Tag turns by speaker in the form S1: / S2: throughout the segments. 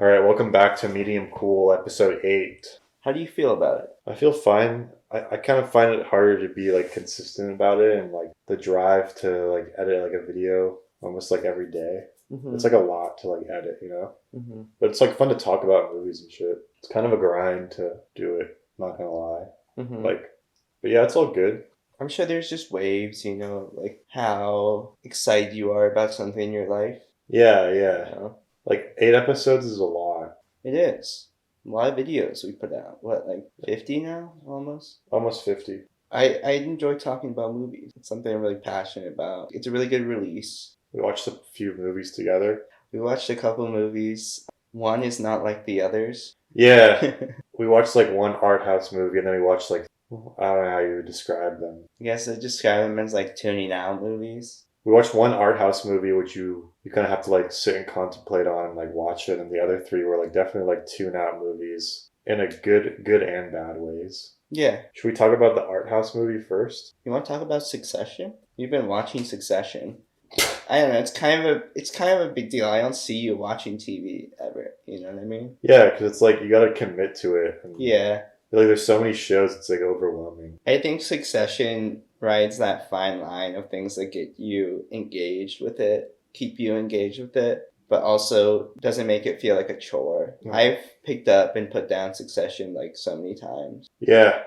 S1: All right, welcome back to Medium Cool, episode 8.
S2: How do you feel about it?
S1: I feel fine. I kind of find it harder to be like consistent about it and like the drive to like edit like a video almost like every day. It's like a lot to like edit. But it's like fun to talk about movies and shit. It's kind of a grind to do it, not gonna lie. But yeah, it's all good.
S2: I'm sure there's just waves, like how excited you are about something in your life.
S1: Yeah. Like 8 episodes is a lot.
S2: It is. A lot of videos we put out. What, like 50 now? Almost?
S1: Almost 50.
S2: I enjoy talking about movies. It's something I'm really passionate about. It's a really good release.
S1: We watched a few movies together.
S2: We watched a couple movies. One is not like the others.
S1: Yeah. We watched like one art house movie and then we watched like, I don't know how you would describe them.
S2: I guess I describe them as like tuning out movies.
S1: We watched one art house movie which you kind of have to like sit and contemplate on and like watch it, and the other 3 were like definitely like tune out movies in a good and bad ways.
S2: Yeah.
S1: Should we talk about the art house movie first?
S2: You want to talk about Succession? You've been watching Succession. I don't know. It's kind of a big deal. I don't see you watching TV ever. You know what I mean?
S1: Yeah, because it's like you got to commit to it.
S2: Yeah.
S1: Like there's so many shows, it's like overwhelming.
S2: I think Succession rides that fine line of things that get you engaged with it, keep you engaged with it, but also doesn't make it feel like a chore. I've picked up and put down Succession like so many times.
S1: Yeah.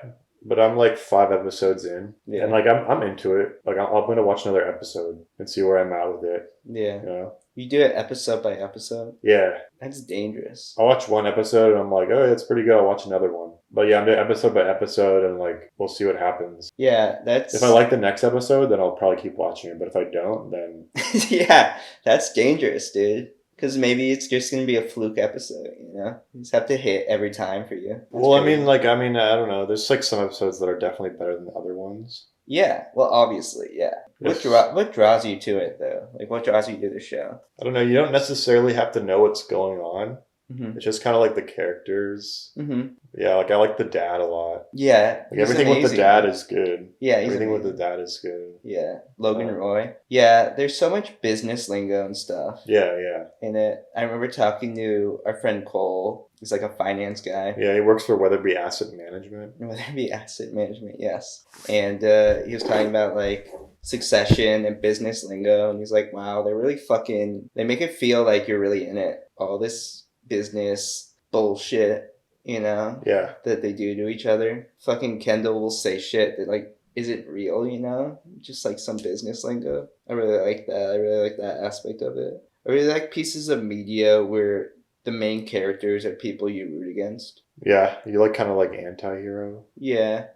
S1: But I'm like 5 episodes in,
S2: Yeah.
S1: and like I'm into it. Like I'm gonna watch another episode and see where I'm at with it.
S2: Yeah. You do it episode by episode?
S1: Yeah.
S2: That's dangerous.
S1: I'll watch one episode and I'm like, oh, that's pretty good. I'll watch another one. But yeah, I'm doing episode by episode and like we'll see what happens.
S2: Yeah, that's...
S1: If I like the next episode, then I'll probably keep watching it. But if I don't, then...
S2: Yeah, that's dangerous, dude. Because maybe it's just going to be a fluke episode, You just have to hit every time for you. That's crazy.
S1: I don't know. There's like some episodes that are definitely better than the other ones.
S2: Yeah, well, obviously, yeah. What draws you to it, though? Like, what draws you to the show?
S1: I don't know. You don't necessarily have to know what's going on.
S2: Mm-hmm.
S1: It's just kind of like the characters.
S2: Mm-hmm.
S1: Yeah, like I like the dad a lot.
S2: Yeah.
S1: Like everything with the dad is good.
S2: Yeah,
S1: everything with the dad is good.
S2: Yeah. Logan Roy. Yeah, there's so much business lingo and stuff.
S1: Yeah.
S2: In it. I remember talking to our friend Cole. He's like a finance guy.
S1: Yeah, he works for Weatherby Asset Management.
S2: Weatherby Asset Management, yes. And he was talking about like Succession and business lingo, and he's like, wow, they make it feel like you're really in it. All this business bullshit,
S1: Yeah.
S2: that they do to each other. Fucking Kendall will say shit that like isn't real, just like some business lingo. I really like that. I really like that aspect of it. I really like pieces of media where the main characters are people you root against.
S1: Yeah, you like kind of like anti-hero.
S2: Yeah.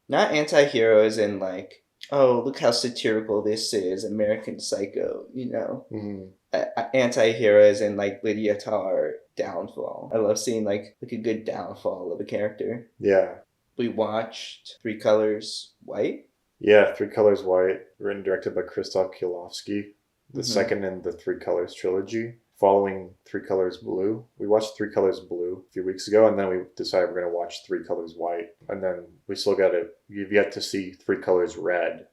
S2: Not anti-hero as in like, oh, look how satirical this is, American Psycho,
S1: Mm-hmm.
S2: Anti-hero as in like Lydia Tarr downfall. I love seeing like a good downfall of a character.
S1: Yeah.
S2: We watched 3 Colors White.
S1: Yeah, 3 Colors White, written and directed by Krzysztof Kieślowski. The second in the 3 Colors trilogy, following 3 Colors Blue. We watched 3 Colors Blue a few weeks ago, and then we decided we're going to watch 3 Colors White. And then we still you've yet to see 3 Colors Red,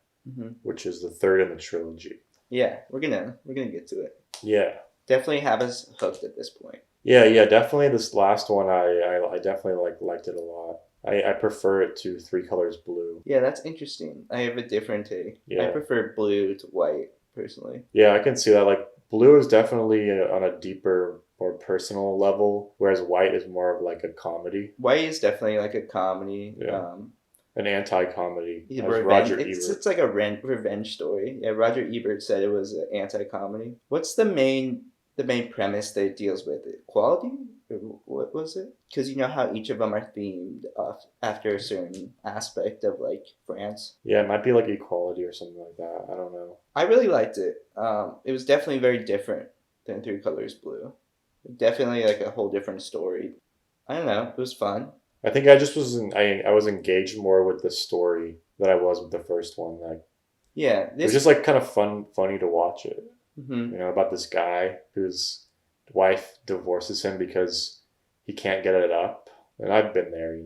S1: which is the 3rd in the trilogy.
S2: Yeah, we're gonna get to it.
S1: Yeah.
S2: Definitely have us hooked at this point.
S1: Yeah, definitely this last one, I definitely liked it a lot. I prefer it to 3 Colors Blue.
S2: Yeah, that's interesting. I have a different take.
S1: Yeah.
S2: I prefer blue to white, personally.
S1: Yeah, I can see that. Like, blue is definitely on a deeper, more personal level, whereas white is more of like a comedy.
S2: White is definitely like a comedy.
S1: Yeah. An anti-comedy.
S2: Yeah,
S1: Roger Ebert.
S2: It's like a revenge story. Yeah, Roger Ebert said it was an anti-comedy. What's the main premise that it deals with? Equality? Or what was it? Because you know how each of them are themed after a certain aspect of like France.
S1: Yeah, it might be like equality or something like that. I don't know.
S2: I really liked it. It was definitely very different than 3 Colors Blue. Definitely like a whole different story. I don't know. It was fun.
S1: I think I just I was engaged more with the story than I was with the first one. Like,
S2: yeah,
S1: it was just like kind of funny to watch it.
S2: Mm-hmm.
S1: About this guy whose wife divorces him because he can't get it up, and I've been there.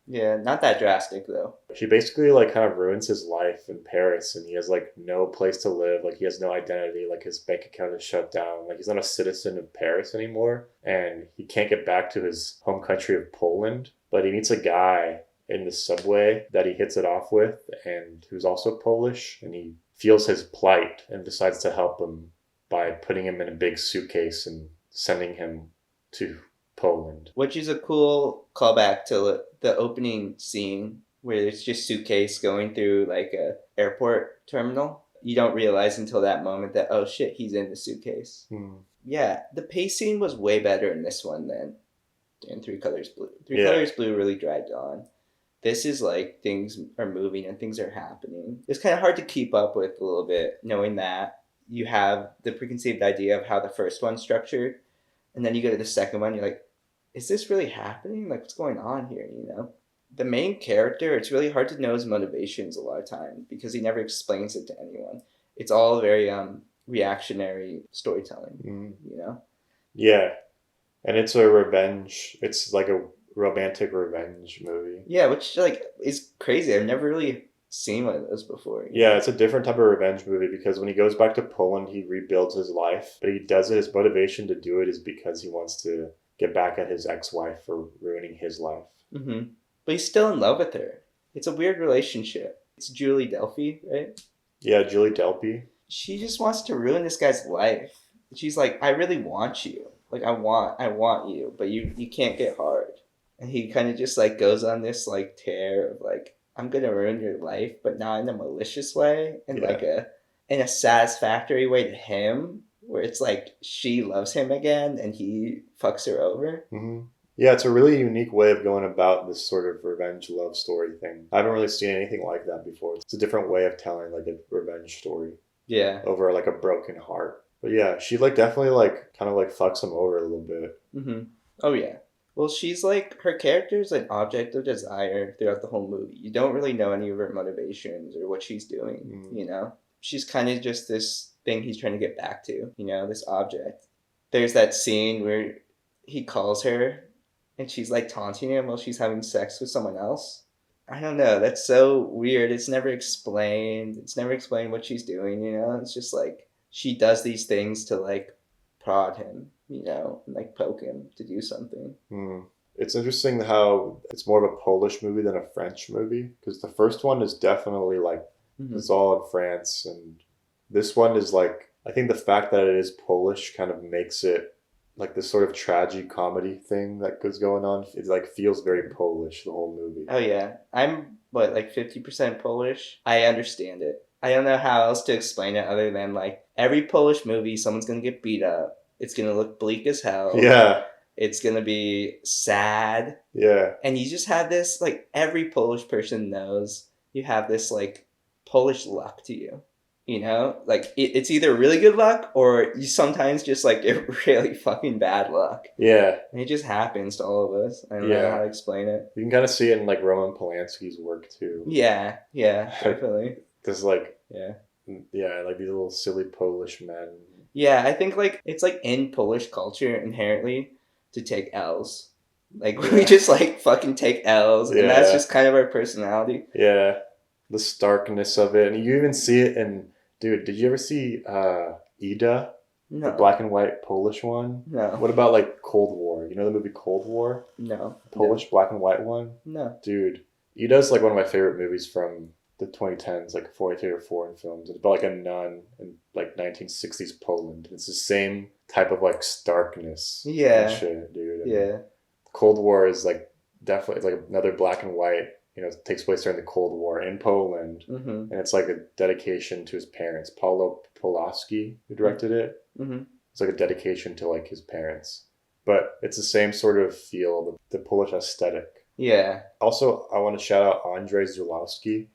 S2: Yeah, not that drastic though.
S1: She basically like kind of ruins his life in Paris, and he has like no place to live. Like he has no identity. Like his bank account is shut down. Like he's not a citizen of Paris anymore, and he can't get back to his home country of Poland. But he meets a guy in the subway that he hits it off with, and who's also Polish, and he feels his plight and decides to help him by putting him in a big suitcase and sending him to Poland.
S2: Which is a cool callback to the opening scene where it's just suitcase going through like a airport terminal. You don't realize until that moment that, oh shit, he's in the suitcase. Yeah, the pacing was way better in this one than in Three Colors Blue. Three Colors Blue really dragged on. This is like things are moving and things are happening. It's kind of hard to keep up with a little bit, knowing that you have the preconceived idea of how the first one's structured, and then you go to the second one, you're like, is this really happening? Like, what's going on here, you know? The main character, it's really hard to know his motivations a lot of time because he never explains it to anyone. It's all very reactionary storytelling, you know?
S1: Yeah. And it's a revenge. It's like a romantic revenge movie.
S2: Yeah, which like is crazy. I've never really seen one of those before.
S1: Yeah, it's a different type of revenge movie because when he goes back to Poland, he rebuilds his life. But he does it, his motivation to do it is because he wants to get back at his ex-wife for ruining his life.
S2: Mm-hmm. But he's still in love with her. It's a weird relationship. It's Julie Delpy, right?
S1: Yeah, Julie Delpy.
S2: She just wants to ruin this guy's life. She's like, I really want you. Like, I want you, but you can't get hard. And he kind of just like goes on this like tear of like, I'm gonna ruin your life, but not in a malicious way, in a satisfactory way to him, where it's like she loves him again and he fucks her over.
S1: Mm-hmm. Yeah, it's a really unique way of going about this sort of revenge love story thing. I haven't really seen anything like that before. It's a different way of telling like a revenge story.
S2: Yeah.
S1: Over like a broken heart. But yeah, she like definitely like kind of like fucks him over a little bit.
S2: Mm-hmm. Oh yeah. Well, she's like, her character's an object of desire throughout the whole movie. You don't really know any of her motivations or what she's doing, you know? She's kind of just this thing he's trying to get back to, you know, this object. There's that scene where he calls her and she's like taunting him while she's having sex with someone else. I don't know. That's so weird. It's never explained. It's never explained what she's doing, you know? It's just like she does these things to like prod him, you know, and like poke him to do something.
S1: It's interesting how it's more of a Polish movie than a French movie because the first one is definitely like it's all in France, and this one is like, I think the fact that it is Polish kind of makes it like this sort of tragi-comedy thing that goes going on. It like feels very Polish, the whole movie.
S2: Oh yeah. I'm like 50% Polish. I understand it. I don't know how else to explain it other than like every Polish movie, someone's gonna get beat up. It's gonna look bleak as hell.
S1: Yeah.
S2: It's gonna be sad.
S1: Yeah.
S2: And you just have this, like, every Polish person knows you have this like Polish luck to you. You know? Like it's either really good luck or you sometimes just like get really fucking bad luck.
S1: Yeah.
S2: And it just happens to all of us. I don't know how to explain it.
S1: You can kind of see it in like Roman Polanski's work too.
S2: Yeah, definitely.
S1: Because like
S2: yeah,
S1: like these little silly Polish men.
S2: Yeah, I think like it's like in Polish culture inherently to take L's. Like we just like fucking take L's, and that's just kind of our personality.
S1: Yeah, the starkness of it, and you even see it in. Dude, did you ever see Ida?
S2: No.
S1: The black and white Polish one?
S2: No.
S1: What about like Cold War? You know the movie Cold War?
S2: No.
S1: Polish black and white one?
S2: No.
S1: Dude, Ida's like one of my favorite movies from the 2010s, like 43 or foreign films. It's about like a nun in like 1960s Poland. It's the same type of like starkness.
S2: Yeah.
S1: And shit, dude.
S2: Yeah.
S1: Cold War is like definitely like another black and white. You know, it takes place during the Cold War in Poland, and it's like a dedication to his parents. Paulo Polaski, who directed it, it's like a dedication to like his parents. But it's the same sort of feel, the Polish aesthetic.
S2: Yeah.
S1: Also, I want to shout out Andrzej Zulawski,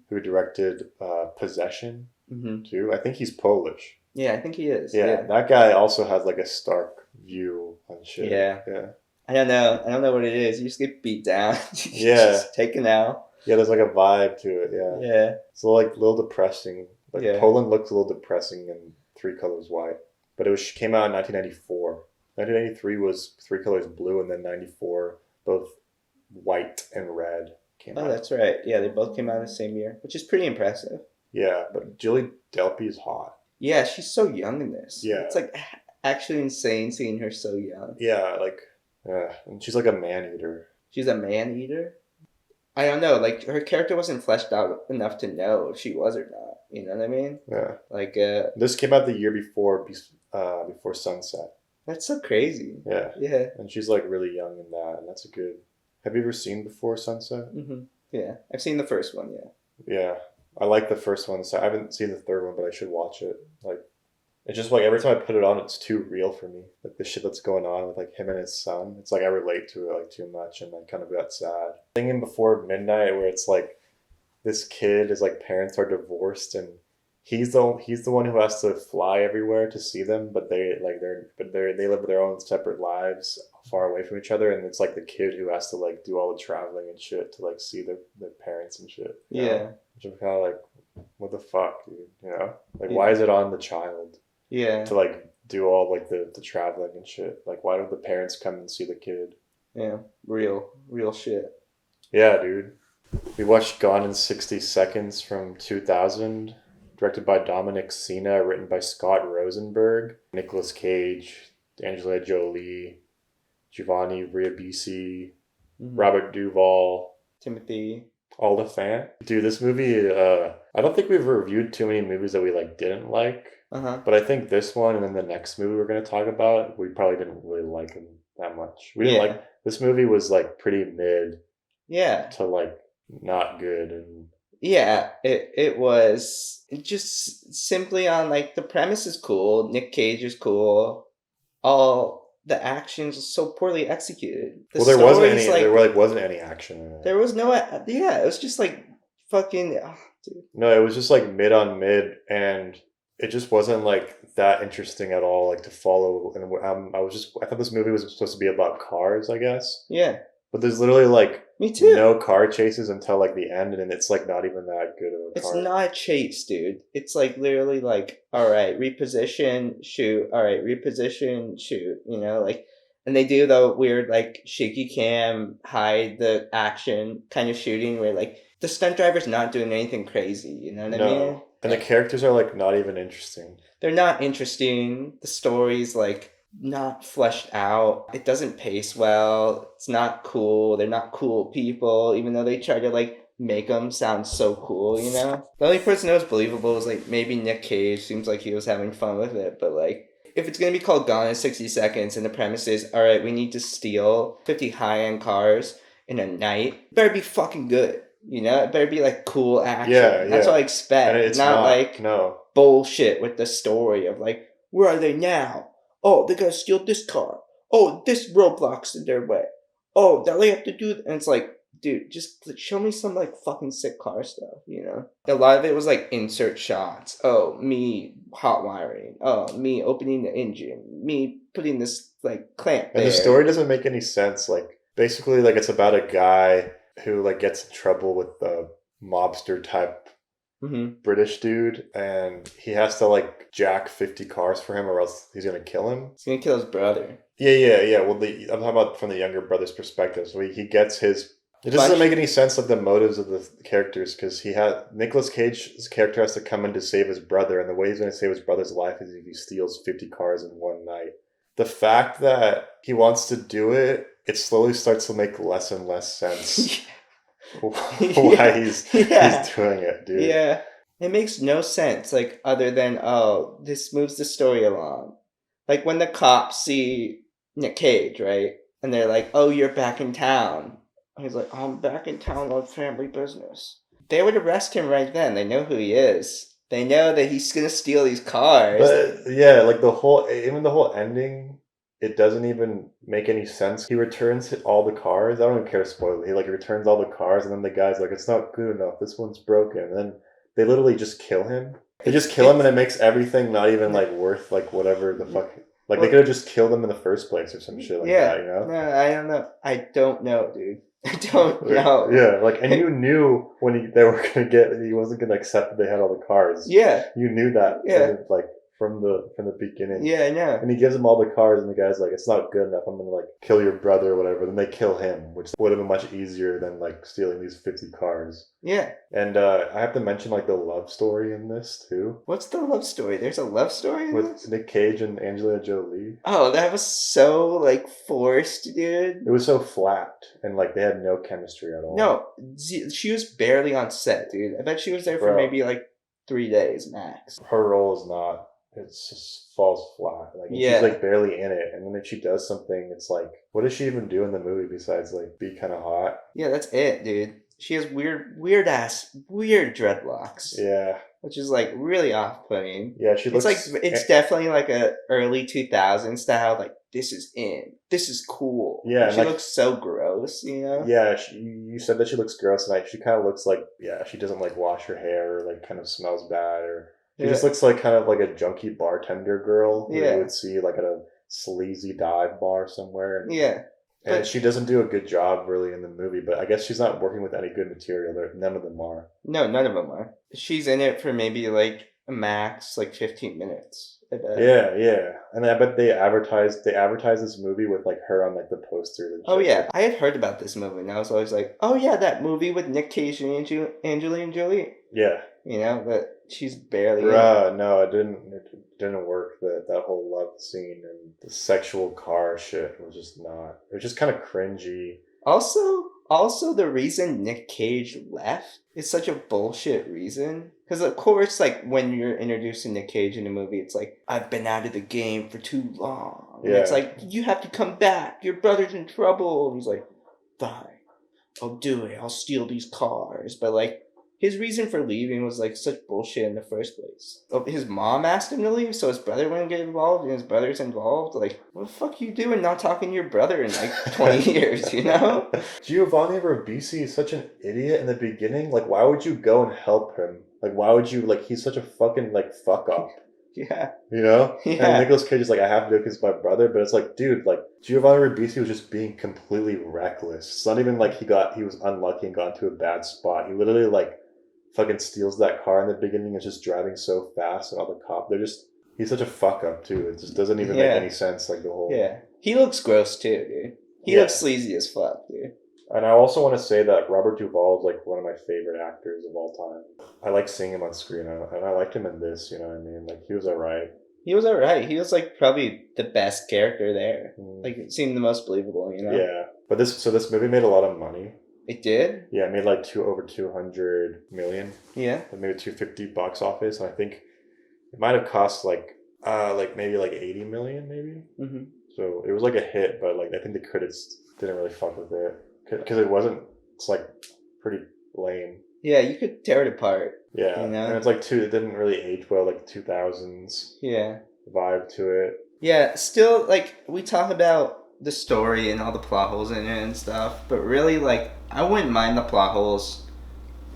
S1: who directed Possession, too. I think he's Polish.
S2: Yeah, I think he is.
S1: Yeah, that guy also has like a stark view on shit.
S2: Yeah.
S1: Yeah.
S2: I don't know what it is. You just get beat down.
S1: Just
S2: taken out.
S1: Yeah, there's like a vibe to it. Yeah.
S2: Yeah.
S1: It's like a little depressing. Like Poland looks a little depressing in Three Colors White, but it came out in 1994. 1993 was Three Colors Blue, and then 94 both White and Red came
S2: Oh,
S1: out.
S2: that's right. Yeah, they both came out the same year, which is pretty impressive.
S1: Yeah, but Julie Delpy is hot.
S2: Yeah, she's so young in this.
S1: Yeah.
S2: It's like actually insane seeing her so young.
S1: Yeah, and she's like a man-eater.
S2: She's a man-eater? I don't know, like, her character wasn't fleshed out enough to know if she was or not. You know what I mean?
S1: Yeah.
S2: Like,
S1: this came out the year before Sunset.
S2: that's so crazy.
S1: Yeah.
S2: Yeah.
S1: And she's like really young in that, and that's a good... Have you ever seen Before Sunset?
S2: Mm-hmm. Yeah. I've seen the first one, yeah.
S1: Yeah. I like the first one, so I haven't seen the third one, but I should watch it. Like, it's just like every time I put it on, it's too real for me. Like the shit that's going on with like him and his son. It's like I relate to it like too much, and I kind of got sad. Thinking Before Midnight, where it's like this kid is like parents are divorced, and he's the one who has to fly everywhere to see them, but they live their own separate lives far away from each other, and it's like the kid who has to like do all the traveling and shit to like see their parents and shit.
S2: Yeah.
S1: Which I'm kind of like, what the fuck, dude? You know, like why is it on the child?
S2: Yeah.
S1: To like do all like the traveling and shit. Like why don't the parents come and see the kid?
S2: Yeah. Real shit.
S1: Yeah, dude. We watched Gone in 60 Seconds from 2000, directed by Dominic Sena, written by Scott Rosenberg, Nicolas Cage, Angelina Jolie, Giovanni Ribisi, Robert Duvall,
S2: Timothy
S1: Oliphant. Dude, this movie, I don't think we've reviewed too many movies that we like didn't like. But I think this one and then the next movie we're going to talk about, we probably didn't really like them that much. We didn't like... This movie was like pretty mid.
S2: Yeah.
S1: To like not good. And
S2: yeah, it was just simply on like the premise is cool. Nick Cage is cool. All the actions are so poorly executed.
S1: There wasn't any action in it.
S2: There was no... Yeah, it was just like fucking... Oh, dude.
S1: No, it was just like mid on mid, and it just wasn't like that interesting at all, like to follow. And I thought this movie was supposed to be about cars, I guess.
S2: Yeah.
S1: But there's literally like
S2: me too.
S1: No car chases until like the end, and it's like not even that good of a car.
S2: It's not a chase, dude. It's like literally like, all right, reposition, shoot. All right, reposition, shoot. You know, like, and they do the weird like shaky cam, hide the action kind of shooting where like the stunt driver's not doing anything crazy. You know what I mean?
S1: And the characters are like not even interesting.
S2: They're not interesting. The story's like not fleshed out. It doesn't pace well. It's not cool. They're not cool people, even though they try to like make them sound so cool, you know? The only person that was believable was like maybe Nick Cage. Seems like he was having fun with it, but like if it's going to be called Gone in 60 Seconds and the premise is, all right, we need to steal 50 high-end cars in a night, it better be fucking good. You know, it better be like cool action. Yeah, That's what I expect. And it's not like bullshit with the story of like, where are they now? Oh, they're gonna steal this car. Oh, this roadblock's in their way. Oh, now they have to do... And it's like, dude, just show me some like fucking sick car stuff, you know? A lot of it was like insert shots. Oh, me hot wiring. Oh, me opening the engine. Me putting this like clamp there.
S1: And the story doesn't make any sense. Like, basically, like it's about a guy who like gets in trouble with the mobster type British dude, and he has to like jack 50 cars for him or else he's gonna kill him.
S2: He's gonna kill his brother.
S1: Yeah. Well, I'm talking about from the younger brother's perspective. So he gets his... It doesn't make any sense of the motives of the characters, because Nicolas Cage's character has to come in to save his brother, and the way he's going to save his brother's life is if he steals 50 cars in one night. The fact that he wants to do it, it slowly starts to make less and less sense. Why he's doing it, dude.
S2: Yeah. It makes no sense, like, other than, oh, this moves the story along. Like, when the cops see Nick Cage, right? And they're like, oh, you're back in town. And he's like, I'm back in town on family business. They would arrest him right then. They know who he is. They know that he's going to steal these cars.
S1: But, yeah, like the whole ending... It doesn't even make any sense. He returns all the cars. I don't even care to spoil it. He returns all the cars, and then the guy's like, it's not good enough. This one's broken. And then they literally just kill him. They just kill him, and it makes everything not even worth whatever the fuck. Like, they could have just killed him in the first place or some shit like that, you know?
S2: No, I don't know. I don't know, dude. I don't know.
S1: Yeah, and you knew when they were going to he wasn't going to accept that they had all the cars.
S2: Yeah.
S1: You knew that.
S2: Yeah.
S1: from the beginning.
S2: Yeah, I know.
S1: And he gives him all the cards, and the guy's like, "It's not good enough. I'm gonna like kill your brother or whatever." Then they kill him, which would have been much easier than like stealing these 50 cards.
S2: Yeah.
S1: And I have to mention like the love story in this too.
S2: What's the love story? There's a love story in
S1: With
S2: this?
S1: Nick Cage and Angelina Jolie.
S2: Oh, that was so like forced, dude.
S1: It was so flat, and like they had no chemistry at all.
S2: No, she was barely on set, dude. I bet she was there for
S1: Bro.
S2: maybe like 3 days max.
S1: Her role is not. It just falls flat. Like
S2: Yeah.
S1: she's like barely in it, and then if she does something, it's like, what does she even do in the movie besides like be kind of hot?
S2: Yeah, that's it, dude. She has weird dreadlocks.
S1: Yeah.
S2: Which is like really off-putting.
S1: Yeah, she looks.
S2: It's definitely like a early 2000s style. Like, this is in. This is cool.
S1: Yeah,
S2: And she
S1: like-
S2: looks so gross, you know.
S1: Yeah, you said that she looks gross, and like she kind of looks like she doesn't like wash her hair, or like kind of smells bad, or she just looks like kind of like a junky bartender girl who
S2: Yeah.
S1: you would see like at a sleazy dive bar somewhere. And,
S2: Yeah.
S1: and
S2: But-
S1: she doesn't do a good job really in the movie, but I guess she's not working with any good material. None of them are.
S2: No, none of them are. She's in it for maybe like a max like 15 minutes. I bet.
S1: Yeah, and I bet they advertised this movie with like her on like the posters and shit.
S2: Oh yeah, I had heard about this movie, and I was always like, "Oh yeah, that movie with Nick Cage and Angelina Jolie."
S1: Yeah.
S2: You know, but she's barely. in it.
S1: Bruh, no, it didn't work. That whole love scene and the sexual car shit was just not. It was just kind of cringy.
S2: Also, the reason Nick Cage left is such a bullshit reason. Because of course, like when you're introducing Nick Cage in a movie, it's like, I've been out of the game for too long. And it's
S1: Yeah.
S2: like, you have to come back. Your brother's in trouble. And he's like, fine, I'll do it. I'll steal these cars. But like, his reason for leaving was like such bullshit in the first place. His mom asked him to leave, so his brother wouldn't get involved, and his brother's involved. Like, what the fuck you doing not talking to your brother in like 20 years, you know?
S1: Giovanni Ribisi is such an idiot in the beginning. Like, why would you go and help him? Like, why would you, like, he's such a fucking, like, fuck up.
S2: Yeah.
S1: You know?
S2: Yeah.
S1: And Nicolas Cage is like, I have to do it because my brother, but it's like, dude, like, Giovanni Ribisi was just being completely reckless. It's not even like he was unlucky and got into a bad spot. He literally, like, fucking steals that car in the beginning and is just driving so fast, and all the cops, he's such a fuck up too. It just doesn't even make any sense, like the whole.
S2: Yeah. He looks gross too, dude. He looks sleazy as fuck, dude.
S1: And I also want to say that Robert Duvall is like one of my favorite actors of all time. I like seeing him on screen, and I liked him in this, you know what I mean? Like, he was alright.
S2: He was alright. He was like probably the best character there.
S1: Mm.
S2: Like, it seemed the most believable, you know?
S1: Yeah. But this movie made a lot of money.
S2: It did?
S1: Yeah, it made like over 200 million.
S2: Yeah.
S1: Like maybe 250 box office, and I think it might have cost like maybe like 80 million, maybe.
S2: Mm-hmm.
S1: So it was like a hit, but like I think the critics didn't really fuck with it because it's like pretty lame.
S2: Yeah, you could tear it apart.
S1: Yeah,
S2: You know?
S1: and it's like it didn't really age well, like 2000s
S2: Yeah.
S1: vibe to it.
S2: Yeah, still, like, we talk about the story and all the plot holes in it and stuff, but really, like, I wouldn't mind the plot holes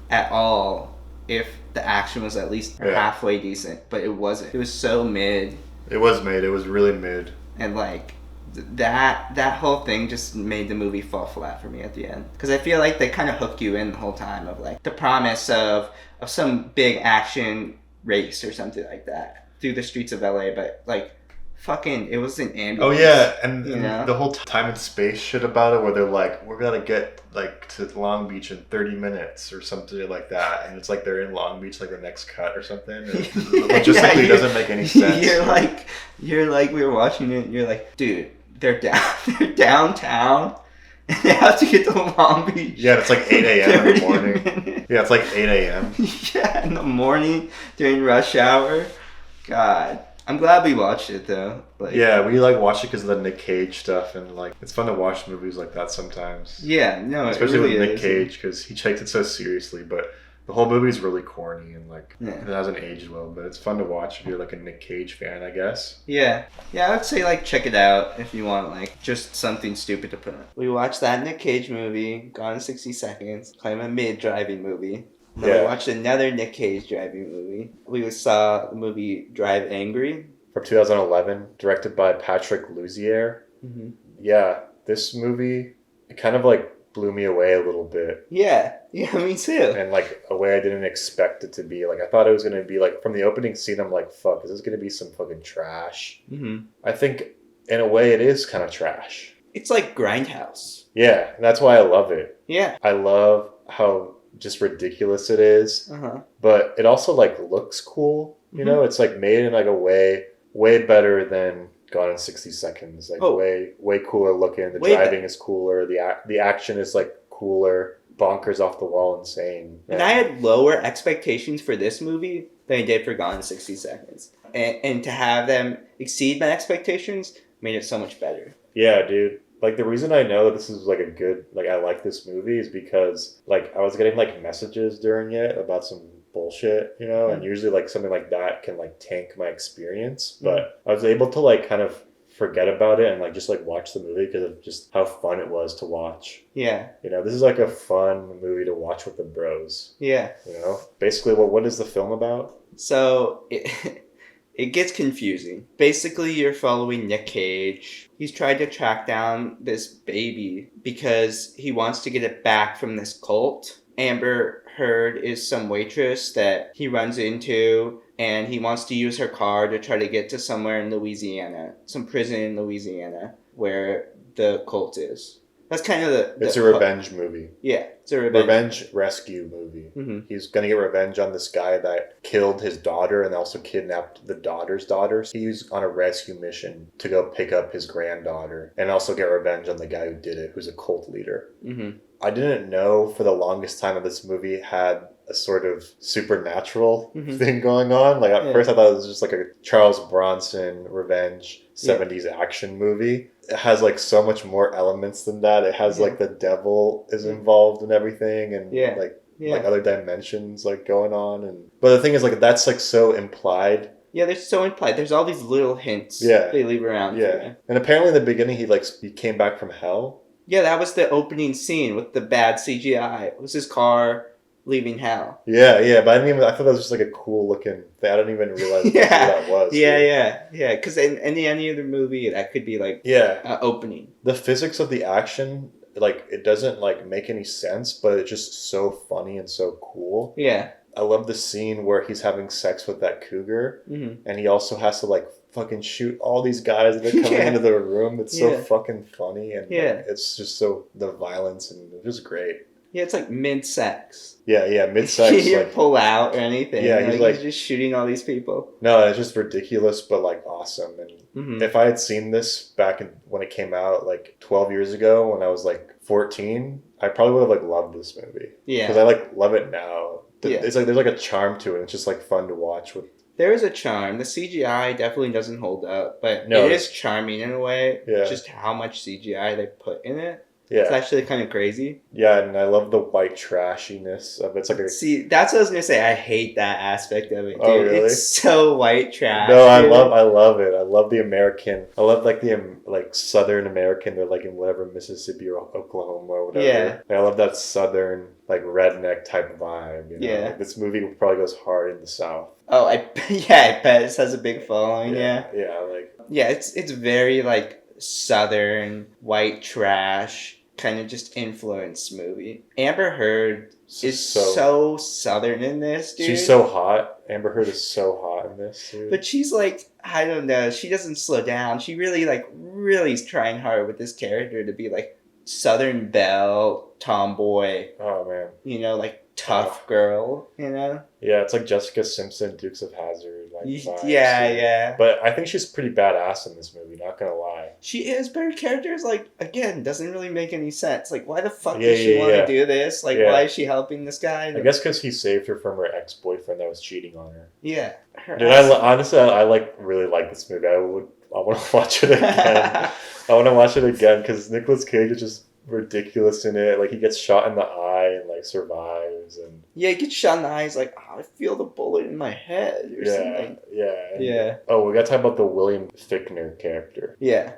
S2: at all if the action was at least halfway decent, but it wasn't. It was so mid.
S1: It was really mid.
S2: And, like, that whole thing just made the movie fall flat for me at the end. Because I feel like they kind of hooked you in the whole time of, like, the promise of some big action race or something like that through the streets of LA, but, like, fucking, it was an ambulance.
S1: Oh yeah, and
S2: You know?
S1: the whole time and space shit about it, where they're like, we're gonna get like to Long Beach in 30 minutes or something like that, and it's like they're in Long Beach like the next cut or something. Or logistically, it doesn't make any sense.
S2: You're like, we were watching it, and you're like, dude, they're downtown, and they have to get to Long Beach.
S1: Yeah, it's like 8 a.m. in the
S2: 30
S1: morning.
S2: minutes.
S1: Yeah, it's like 8 a.m.
S2: Yeah, in the morning during rush hour. God. I'm glad we watched it though. Like,
S1: Yeah, we like watch it because of the Nick Cage stuff, and like it's fun to watch movies like that sometimes.
S2: Yeah, no,
S1: Especially
S2: it really
S1: with Nick
S2: is.
S1: Cage, because he takes it so seriously, but the whole movie is really corny and like it hasn't aged well. But it's fun to watch if you're like a Nick Cage fan, I guess.
S2: Yeah, I would say like check it out if you want like just something stupid to put on. We watched that Nick Cage movie, Gone in 60 Seconds, kind of a mid-driving movie. Then we watched another Nick Cage driving movie. We saw the movie Drive Angry.
S1: From 2011, directed by Patrick Lussier.
S2: Mm-hmm.
S1: Yeah, this movie, it kind of like blew me away a little bit.
S2: Yeah, me too.
S1: And like a way I didn't expect it to be. Like I thought it was gonna be like from the opening scene. I'm like, fuck, is this gonna be some fucking trash?
S2: Mm-hmm.
S1: I think in a way it is kind of trash.
S2: It's like Grindhouse.
S1: Yeah, that's why I love it.
S2: Yeah.
S1: I love how just ridiculous it is,
S2: Uh-huh.
S1: but it also like looks cool. You know, it's like made in like a way better than Gone in 60 Seconds. Like way cooler looking. The driving is cooler. The action is like cooler. Bonkers off the wall, insane.
S2: And I had lower expectations for this movie than I did for Gone in 60 Seconds. And to have them exceed my expectations made it so much better.
S1: Yeah, dude. Like, the reason I know that this is, like, a good... Like, I like this movie is because, like, I was getting, like, messages during it about some bullshit, you know? And usually, like, something like that can, like, tank my experience. But I was able to, like, kind of forget about it and, like, just, like, watch the movie because of just how fun it was to watch.
S2: Yeah.
S1: You know, this is, like, a fun movie to watch with the bros.
S2: Yeah.
S1: You know? Basically, what is the film about?
S2: So... It gets confusing. Basically, you're following Nick Cage. He's tried to track down this baby because he wants to get it back from this cult. Amber Heard is some waitress that he runs into, and he wants to use her car to try to get to somewhere in Louisiana, some prison in Louisiana, where the cult is. That's kind of
S1: It's a revenge movie.
S2: Yeah, it's a revenge
S1: rescue movie.
S2: Mm-hmm.
S1: He's going to get revenge on this guy that killed his daughter and also kidnapped the daughter's daughter. So he's on a rescue mission to go pick up his granddaughter and also get revenge on the guy who did it, who's a cult leader.
S2: Mm-hmm.
S1: I didn't know for the longest time that this movie had a sort of supernatural thing going on. Like at first I thought it was just like a Charles Bronson revenge 70s action movie. It has like so much more elements than that. It has like the devil is involved in everything and like other dimensions like going on. And but the thing is like that's like so implied.
S2: Yeah, they're so implied. There's all these little hints they leave around.
S1: Yeah. And apparently in the beginning he came back from hell.
S2: Yeah, that was the opening scene with the bad CGI. It was his car leaving hell.
S1: Yeah, but I thought that was just like a cool looking thing. I didn't even realize what that was.
S2: Yeah, because in any other movie, that could be like opening.
S1: The physics of the action, like, it doesn't like make any sense, but it's just so funny and so cool.
S2: Yeah.
S1: I love the scene where he's having sex with that cougar, and he also has to like fucking shoot all these guys that are coming into the room. It's so fucking funny, and like, it's just so the violence and it's just great. Yeah,
S2: it's like mid-sex.
S1: Yeah, mid-sex.
S2: He didn't pull out or anything.
S1: Yeah,
S2: he's just shooting all these people.
S1: No, it's just ridiculous, but like awesome. And if I had seen this back when it came out, like 12 years ago, when I was like 14, I probably would have like loved this movie. Yeah, because I like love it now. It's like there's like a charm to it. It's just like fun to watch.
S2: There is a charm. The CGI definitely doesn't hold up, but it is charming in a way. Yeah. Just how much CGI they put in it. Yeah. It's actually kind of crazy.
S1: Yeah, and I love the white trashiness of it. It's like
S2: See, that's what I was going to say. I hate that aspect of it, dude.
S1: Oh, really?
S2: It's so white trash.
S1: No, I love it. I love the American. I love like the like Southern American. They're like in whatever Mississippi or Oklahoma or whatever. Yeah. Like, I love that Southern like redneck type vibe. You know? Yeah. Like, this movie probably goes hard in the South.
S2: Oh, I bet it has a big following. Yeah.
S1: Yeah,
S2: it's very like Southern white trash. Kind of just influenced movie. Amber Heard is so Southern in this, dude.
S1: She's so hot. Amber Heard is so hot in this, dude.
S2: But she's like, I don't know. She doesn't slow down. She really is trying hard with this character to be like Southern belle, tomboy.
S1: Oh, man.
S2: You know, like tough girl, you know?
S1: Yeah, it's like Jessica Simpson, Dukes of Hazzard. Like,
S2: yeah.
S1: But I think she's pretty badass in this movie, not gonna lie.
S2: She is, but her character is like, again, doesn't really make any sense. Like, why the fuck does she want to do this? Like, why is she helping this guy?
S1: I guess because he saved her from her ex-boyfriend that was cheating on her.
S2: Yeah.
S1: Dude, honestly, I really like this movie. I want to watch it again. I want to watch it again because Nicolas Cage is just ridiculous in it. Like, he gets shot in the eye and like survives, and
S2: he gets shot in the eye. He's like, oh, I feel the bullet in my head or something.
S1: Yeah. Oh, we got to talk about the William Fichtner character.
S2: Yeah.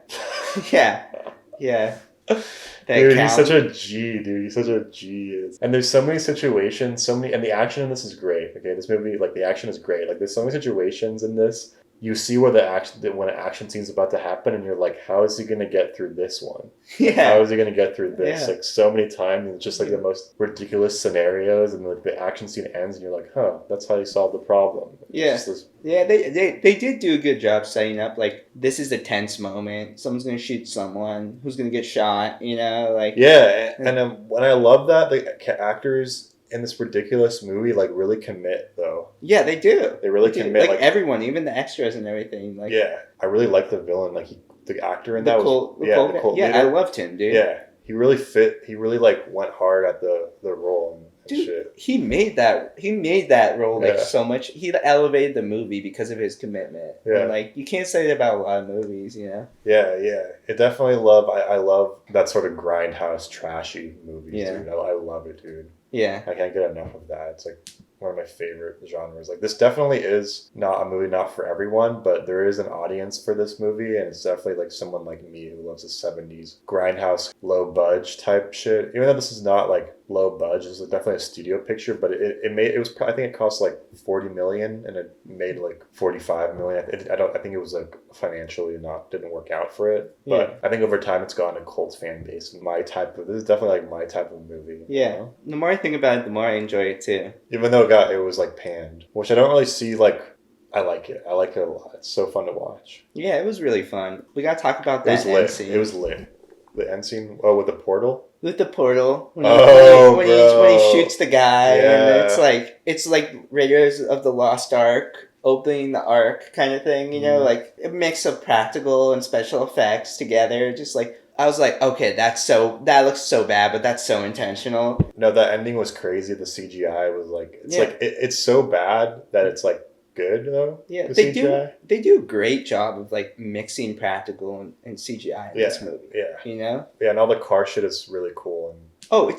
S1: Dude, he's such a G, dude. He's such a G. And there's so many situations, and the action in this is great. Okay, this movie, like, the action is great. Like, there's so many situations in this. you see where when an action scene's about to happen, and you're like, how is he gonna get through this one? Like, how is he gonna get through this?
S2: Yeah.
S1: Like so many times, and it's just like the most ridiculous scenarios, and like the action scene ends, and you're like, huh, that's how you solve the problem.
S2: Yeah. Yeah, they did do a good job setting up, like, this is a tense moment. Someone's going to shoot someone who's going to get shot, you know? Like,
S1: yeah, and when I love that, the actors in this ridiculous movie, like, really commit, though.
S2: Yeah, they do.
S1: They really commit.
S2: Like, everyone, even the extries and everything. Like,
S1: yeah, I really like the villain. Like, the actor in that was...
S2: I loved him, dude.
S1: Yeah, he really fit. He really, like, went hard at the role.
S2: Dude,
S1: shit.
S2: He made that role like so much. He elevated the movie because of his commitment.
S1: Yeah,
S2: and, like, you can't say that about a lot of movies, you know.
S1: Yeah. It definitely love. I love that sort of grindhouse trashy movies.
S2: Yeah.
S1: Dude. I love it, dude.
S2: Yeah,
S1: I can't get enough of that. It's like one of my favorite genres. Like, this definitely is not a movie not for everyone, but there is an audience for this movie, and it's definitely like someone like me who loves the 70s grindhouse low budge type shit. Even though this is not like low budge, it's definitely a studio picture, but I think it cost like 40 million and it made like 45 million. I think it was like financially didn't work out for it, but I think over time it's gotten a cult fan base. This is definitely like my type of movie.
S2: Yeah,
S1: you know?
S2: The more I think about it, the more I enjoy it too.
S1: Even though it was like panned, which I don't really see. Like, I like it. I like it a lot. It's so fun to watch.
S2: Yeah, it was really fun. We gotta talk about that
S1: end
S2: scene.
S1: It was lit. The end scene. Oh, with the portal.
S2: With the portal, when he shoots the guy, and it's like Raiders of the Lost Ark opening the Ark kind of thing, you know, like a mix of practical and special effects together. Just like, I was like, okay, that looks so bad, but that's so intentional.
S1: No, that ending was crazy. The CGI was like, it's so bad that it's like good though.
S2: Yeah, they do a great job of like mixing practical and CGI in this movie.
S1: Yeah,
S2: you know.
S1: Yeah, and all the car shit is really cool. And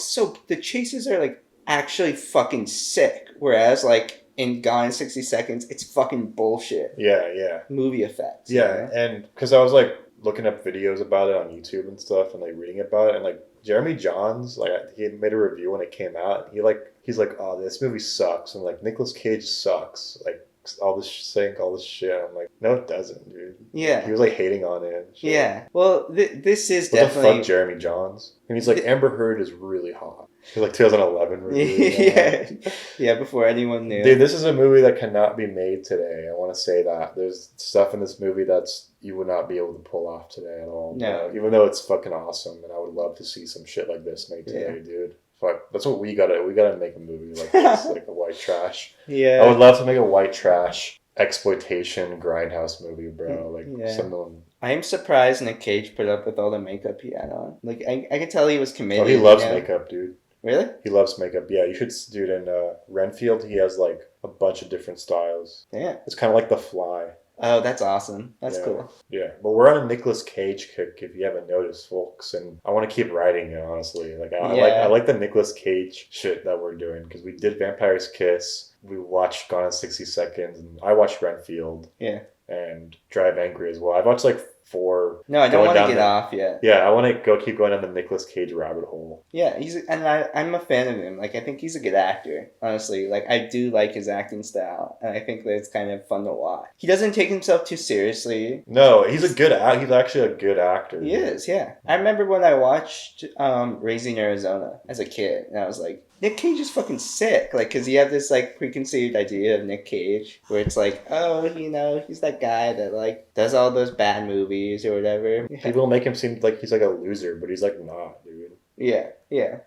S2: the chases are like actually fucking sick. Whereas like in Gone in 60 Seconds, it's fucking bullshit.
S1: Yeah.
S2: Movie effects.
S1: Yeah,
S2: you know? And
S1: because I was like looking up videos about it on YouTube and stuff, and like reading about it, and like Jeremy Jahns, like he had made a review when it came out. And he's like, oh, this movie sucks, and like Nicolas Cage sucks, like all this shit. I'm like, no, it doesn't, dude.
S2: Yeah,
S1: he was like hating on it.
S2: Yeah, well, this is
S1: what
S2: definitely
S1: the fuck, Jeremy Jahns, and he's like, Amber Heard is really hot. It was like 2011 review.
S2: Yeah, before anyone knew.
S1: Dude, this is a movie that cannot be made today. I want to say that. There's stuff in this movie that's you would not be able to pull off today at all.
S2: No.
S1: Even though it's fucking awesome, and I would love to see some shit like this made today, dude. Fuck, that's what we gotta make a movie like this, like a white trash.
S2: Yeah.
S1: I would love to make a white trash exploitation grindhouse movie, bro. Like someone.
S2: I am surprised Nick Cage put up with all the makeup he had on. Like, I could tell he was committed.
S1: Oh, he loves makeup, dude.
S2: Really?
S1: He loves makeup. Yeah, you should, dude. In Renfield, he has like a bunch of different styles.
S2: Yeah. It's
S1: kind of like The Fly.
S2: Oh, that's awesome. That's cool.
S1: Yeah, but we're on a Nicolas Cage kick, if you haven't noticed, folks, and I want to keep writing it, honestly. Like, I like the Nicolas Cage shit that we're doing, because we did Vampire's Kiss, we watched Gone in 60 Seconds, and I watched Renfield.
S2: Yeah.
S1: And Drive Angry as well. I've watched like 4.
S2: No, I don't want to get off yet.
S1: Yeah, I want to keep going down the Nicolas Cage rabbit hole.
S2: Yeah, I'm a fan of him. Like, I think he's a good actor, honestly. Like, I do like his acting style, and I think that it's kind of fun to watch. He doesn't take himself too seriously.
S1: No, he's actually a good actor.
S2: He is, yeah. I remember when I watched Raising Arizona as a kid, and I was like, Nick Cage is fucking sick. Like, because you have this, like, preconceived idea of Nick Cage, where it's like, oh, you know, he's that guy that, like, does all those bad movies or whatever.
S1: People make him seem like he's, like, a loser, but he's, like, not, dude.
S2: Yeah.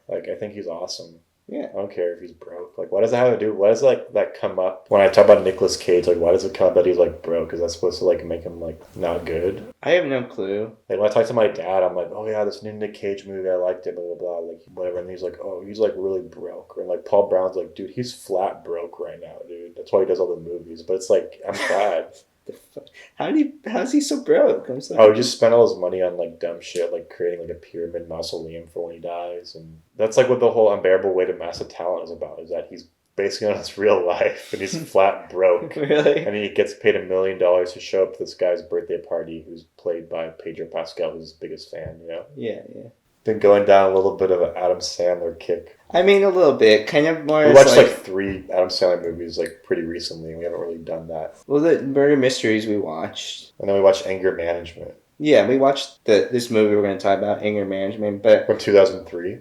S1: Like, I think he's awesome.
S2: Yeah.
S1: I don't care if he's broke. Like, what does that have to do? Why does, like, that come up? When I talk about Nicolas Cage, like, why does it come up that he's, like, broke? Is that supposed to, like, make him, like, not good?
S2: I have no clue.
S1: Like, when I talk to my dad, I'm like, oh, yeah, this new Nick Cage movie, I liked it, blah, blah, blah, like, whatever. And he's like, oh, he's, like, really broke. Or, like, Paul Brown's like, dude, he's flat broke right now, dude. That's why he does all the movies. But it's like, I'm glad.
S2: How's he so broke? I'm sorry.
S1: Oh, he just spent all his money on like dumb shit, like creating like a pyramid mausoleum for when he dies, and that's like what the whole Unbearable Weight of Massive Talent is about. Is that he's basing on his real life, and he's flat broke.
S2: Really?
S1: And he gets paid $1 million to show up to this guy's birthday party, who's played by Pedro Pascal, who's his biggest fan. You know?
S2: Yeah.
S1: Been going down a little bit of an Adam Sandler kick.
S2: I mean, a little bit. Kind of more
S1: We
S2: as
S1: watched like 3 Adam Sandler movies like pretty recently, and we haven't really done that.
S2: Well, the murder mysteries we watched.
S1: And then we watched Anger Management.
S2: Yeah, we watched this movie we're going to talk about, Anger Management, but...
S1: From 2003.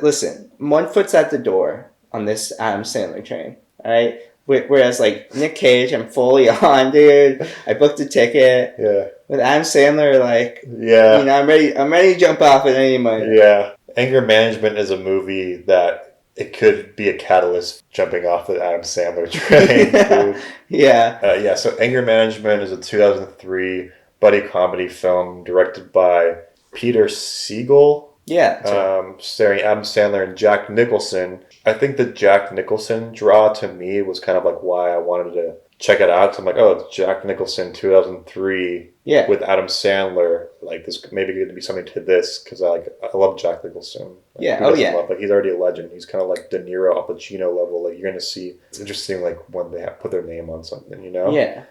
S2: Listen, one foot's at the door on this Adam Sandler train, alright? Whereas, like, Nick Cage, I'm fully on, dude. I booked a ticket.
S1: Yeah.
S2: With Adam Sandler, like...
S1: Yeah.
S2: You know, I'm ready to jump off at any moment.
S1: Yeah. Anger Management is a movie that it could be a catalyst jumping off the Adam Sandler train. Dude.
S2: Yeah.
S1: So Anger Management is a 2003 buddy comedy film directed by Peter Segal.
S2: Yeah. Right.
S1: Starring Adam Sandler and Jack Nicholson. I think the Jack Nicholson draw to me was kind of like why I wanted to check it out. So I'm like, oh, it's Jack Nicholson 2003 with Adam Sandler. Like this maybe going to be something to this because I love Jack Nicholson. Like, he's already a legend. He's kind of like De Niro, Al Pacino level. Like you're going to see. It's interesting like when they put their name on something, you know?
S2: Yeah.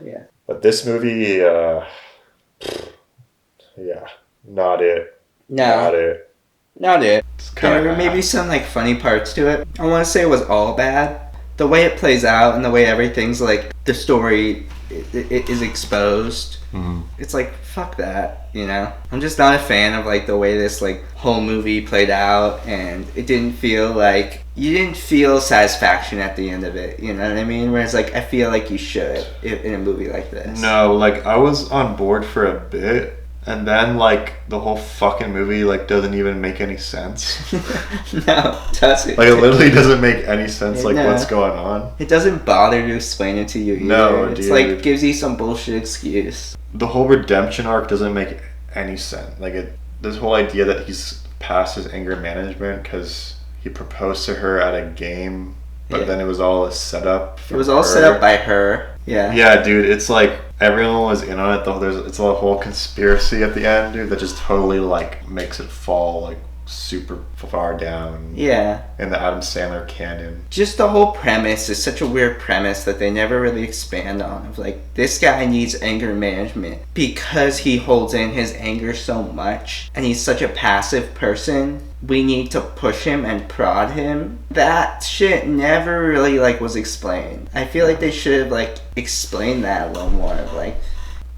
S1: But this movie, not it.
S2: No. Not it.
S1: There
S2: were maybe some like funny parts to it. I want to say it was all bad. The way it plays out and the way everything's like the story is exposed.
S1: Mm-hmm.
S2: It's like fuck that, you know. I'm just not a fan of like the way this like whole movie played out, and it didn't feel like you didn't feel satisfaction at the end of it. You know what I mean? Whereas like I feel like you should in a movie like this.
S1: No, like I was on board for a bit. And then, like, the whole fucking movie, like, doesn't even make any sense.
S2: No, it doesn't.
S1: Like, it literally doesn't make any sense, like, what's going on.
S2: It doesn't bother to explain it to you either.
S1: No,
S2: it's
S1: dude.
S2: like, gives you some bullshit excuse.
S1: The whole redemption arc doesn't make any sense. Like, this whole idea that he's past his anger management because he proposed to her at a game, but then it was all a setup for
S2: It was all set up by her. Yeah.
S1: Yeah, dude, it's like everyone was in on it though. It's a whole conspiracy at the end, dude, that just totally like makes it fall like super far down.
S2: Yeah.
S1: In the Adam Sandler canon.
S2: Just the whole premise is such a weird premise that they never really expand on. Of like, this guy needs anger management because he holds in his anger so much and he's such a passive person. We need to push him and prod him. That shit never really like was explained. I feel like they should have like explained that a little more. Like,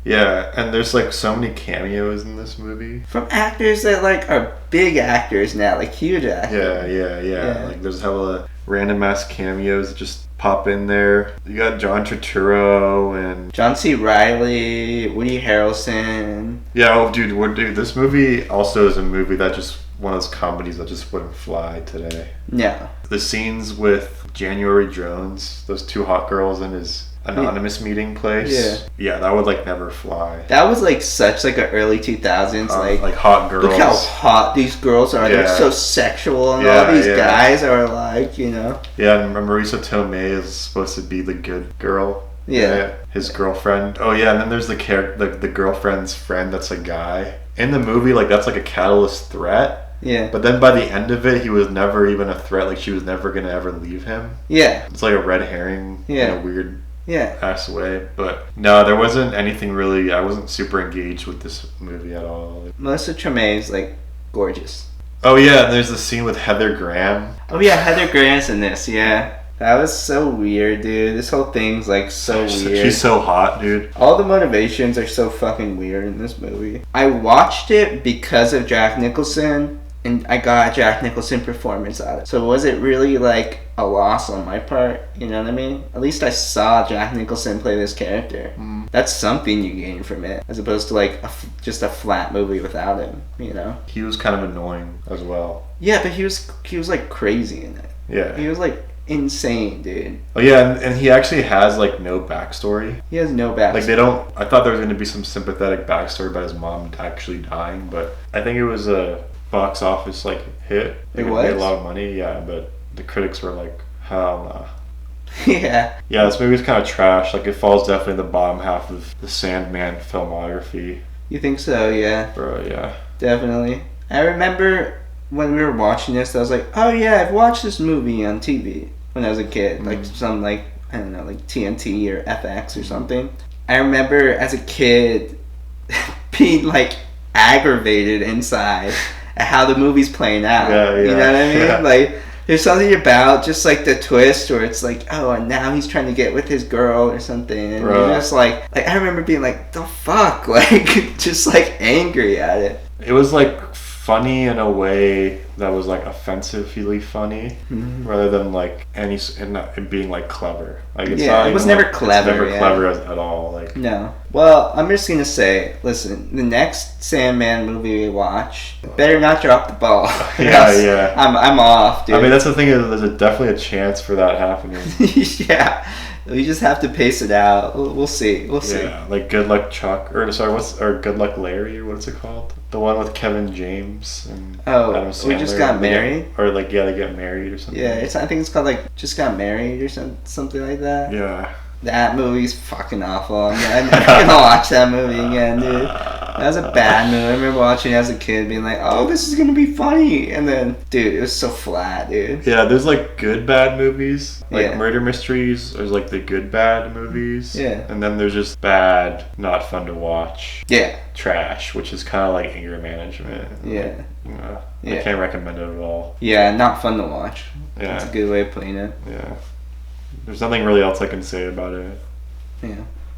S1: yeah, and there's like so many cameos in this movie
S2: from actors that like are big actors now, like huge actors.
S1: Yeah. Like there's hella random ass cameos that just pop in there. You got John Turturro and
S2: John C. Reilly, Woody Harrelson.
S1: Yeah, dude, this movie also is a movie that just one of those comedies that just wouldn't fly today.
S2: No.
S1: The scenes with January Jones, those two hot girls in his anonymous meeting place. Yeah, that would like never fly.
S2: That was like such like an early 2000s
S1: like hot girls.
S2: Look how hot these girls are. They're so sexual, and all these guys are like, you know.
S1: Yeah, and Marisa Tomei is supposed to be the good girl.
S2: Yeah.
S1: His girlfriend. Oh yeah, and then there's the girlfriend's friend that's a guy. In the movie, like that's like a catalyst threat.
S2: Yeah.
S1: But then by the end of it, he was never even a threat. Like she was never gonna ever leave him.
S2: Yeah.
S1: It's like a red herring in a weird ass way. But no, there wasn't anything really. I wasn't super engaged with this movie at all.
S2: Marisa Tomei is like gorgeous.
S1: Oh yeah, and there's the scene with Heather Graham.
S2: Oh yeah, Heather Graham's in this. Yeah. That was so weird, dude. This whole thing's like so weird.
S1: She's so hot, dude.
S2: All the motivations are so fucking weird in this movie. I watched it because of Jack Nicholson, and I got a Jack Nicholson performance out of it. So was it really like a loss on my part? You know what I mean? At least I saw Jack Nicholson play this character. That's something you gain from it, as opposed to like just a flat movie without him. You know?
S1: He was kind of annoying as well.
S2: Yeah, but he was like crazy in it.
S1: Yeah.
S2: He was like insane, dude.
S1: Oh yeah, and he actually has like no backstory.
S2: He has no backstory.
S1: Like they don't. I thought there was going to be some sympathetic backstory about his mom actually dying, but I think it was a box office like hit.
S2: It
S1: made a lot of money, yeah, but the critics were like, hell nah.
S2: Yeah,
S1: this movie's kind of trash. Like it falls definitely in the bottom half of the Sandman filmography.
S2: You think so? Yeah,
S1: bro. Yeah,
S2: definitely. I remember when we were watching this, I was like, oh yeah, I've watched this movie on TV when I was a kid, like some like, I don't know, like TNT or FX or something. I remember as a kid being like aggravated inside at how the movie's playing out.
S1: Yeah,
S2: You know what I mean?
S1: yeah.
S2: Like, there's something about just like the twist where it's like, oh, and now he's trying to get with his girl or something, and you're just like I remember being like, the fuck, like just like angry at it.
S1: It was like funny in a way that was like offensively funny, rather than like it being like clever. Like it's not
S2: it was
S1: even,
S2: never
S1: like,
S2: clever.
S1: It's never clever at all. Like
S2: no. Well, I'm just gonna say, listen, the next Sandman movie we watch, better not drop the ball.
S1: yeah.
S2: I'm off, dude.
S1: I mean, that's the thing is, there's definitely a chance for that happening.
S2: Yeah. We just have to pace it out. We'll see. We'll see.
S1: Yeah, like Good Luck Chuck, or Good Luck Larry, or what's it called? The one with Kevin James and Adam Sandler.
S2: We Just Got Married?
S1: Or like, they get married or something.
S2: Yeah, I think it's called like Just Got Married or something like that.
S1: Yeah.
S2: That movie's fucking awful. I'm never gonna watch that movie again, dude. That was a bad movie. I remember watching it as a kid, being like, "Oh, this is gonna be funny," and then, dude, it was so flat, dude.
S1: Yeah, there's like good bad movies, like
S2: Yeah.
S1: murder mysteries. There's like the good bad movies.
S2: Yeah.
S1: And then there's just bad, not fun to watch.
S2: Yeah.
S1: Trash, which is kind of like anger management.
S2: Yeah.
S1: I can't recommend it at all.
S2: Yeah, not fun to watch.
S1: Yeah.
S2: That's a good way of putting it.
S1: Yeah. There's nothing really else I can say about it.
S2: Yeah.